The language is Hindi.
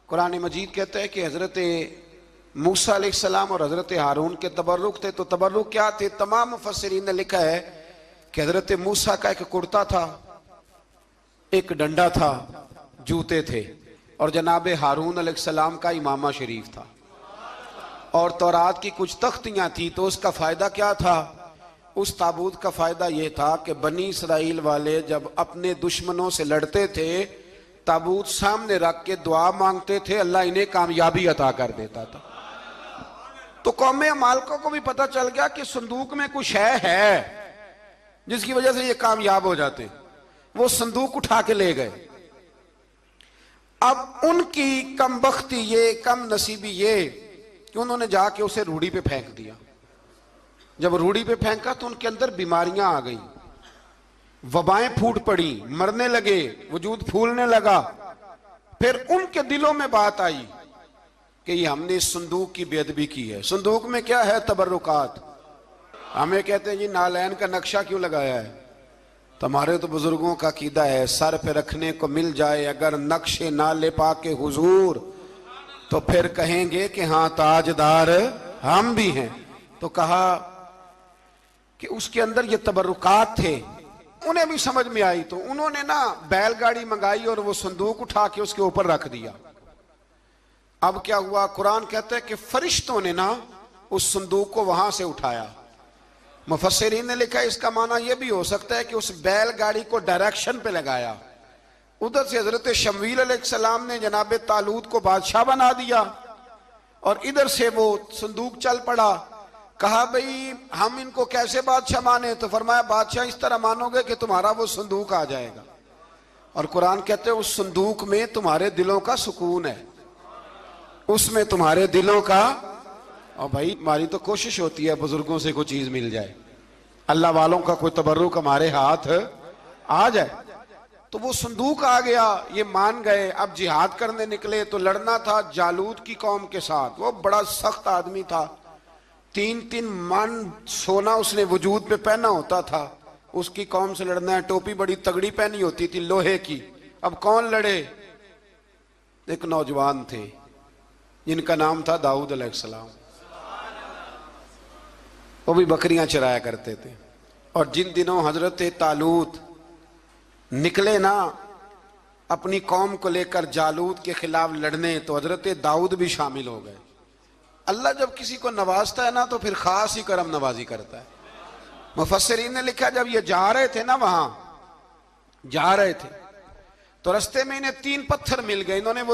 कुरान मजीद कहता है कि हज़रत मूसा अलैहिस्सलाम और हज़रत हारून के तबर्रुक थे। तो तबर्रुक क्या थे? तमाम मुफस्सिरीन ने लिखा है कि हज़रत मूसा का एक कुर्ता था, एक डंडा था, जूते थे, और जनाब हारून अलैहिस्सलाम का इमामा शरीफ था, और तौरात की कुछ तख्तियाँ थी। तो उसका फ़ायदा क्या था? उस ताबूत का फ़ायदा ये था कि बनी इसराइल वाले जब अपने दुश्मनों से लड़ते थे, ताबूत सामने रख के दुआ मांगते थे, अल्लाह इन्हें कामयाबी अता कर देता था। तो कौमे मालकों को भी पता चल गया कि संदूक में कुछ है जिसकी वजह से ये कामयाब हो जाते। वो संदूक उठा के ले गए। अब उनकी कमबख्ती ये, कम नसीबी ये कि उन्होंने जाके उसे रूढ़ी पे फेंक दिया। जब रूढ़ी पे फेंका तो उनके अंदर बीमारियां आ गई, वबाएं फूट पड़ी, मरने लगे, वजूद फूलने लगा। फिर उनके दिलों में बात आई कि ये हमने इस संदूक की बेअदबी की है। संदूक में क्या है? तबर्रुकात। हमें कहते हैं जी नालैन का नक्शा क्यों लगाया है? तुम्हारे तो बुजुर्गों का कीदा है, सर पे रखने को मिल जाए अगर नक्शे नाले पाके हुजूर, तो फिर कहेंगे कि हाँ ताजदार हम भी हैं। तो कहा कि उसके अंदर ये तबर्रुकात थे। उन्हें भी समझ में आई तो उन्होंने ना बैलगाड़ी मंगाई और वो संदूक उठा के उसके ऊपर रख दिया। अब क्या हुआ? कुरान कहता है कि फरिश्तों ने ना उस संदूक को वहां से उठाया। मुफस्सिरीन ने लिखा है इसका माना यह भी हो सकता है कि उस बैलगाड़ी को डायरेक्शन पे लगाया। उधर से हजरत शमूएल अलैहिस्सलाम ने जनाब तालूत को बादशाह बना दिया और इधर से वो संदूक चल पड़ा। कहा भाई हम इनको कैसे बादशाह माने? तो फरमाया बादशाह इस तरह मानोगे कि तुम्हारा वो संदूक आ जाएगा। और कुरान कहते हैं उस संदूक में तुम्हारे दिलों का सुकून है, उसमें तुम्हारे दिलों का। और भाई हमारी तो कोशिश होती है बुजुर्गों से कोई चीज मिल जाए, अल्लाह वालों का कोई तबर्रुक हमारे हाथ आ जाए। तो वो संदूक आ गया, ये मान गए। अब जिहाद करने निकले तो लड़ना था जालूत की कौम के साथ। वो बड़ा सख्त आदमी था, 3-3 मन सोना उसने वजूद पे पहना होता था। उसकी कौम से लड़ना है, टोपी बड़ी तगड़ी पहनी होती थी लोहे की। अब कौन लड़े? एक नौजवान थे जिनका नाम था दाऊद अलैहिस्सलाम। वो भी बकरियां चराया करते थे। और जिन दिनों हजरत तालूत निकले ना अपनी कौम को लेकर जालूत के खिलाफ लड़ने, तो हजरत दाऊद भी शामिल हो गए। अल्लाह जब किसी को नवाजता है ना तो फिर खास ही करम नवाजी करता है। मुफस्सिरीन ने लिखा जब ये जा रहे थे ना, वहां जा रहे थे तो रास्ते में इन्हें 3 पत्थर मिल गए। इन्होंने वो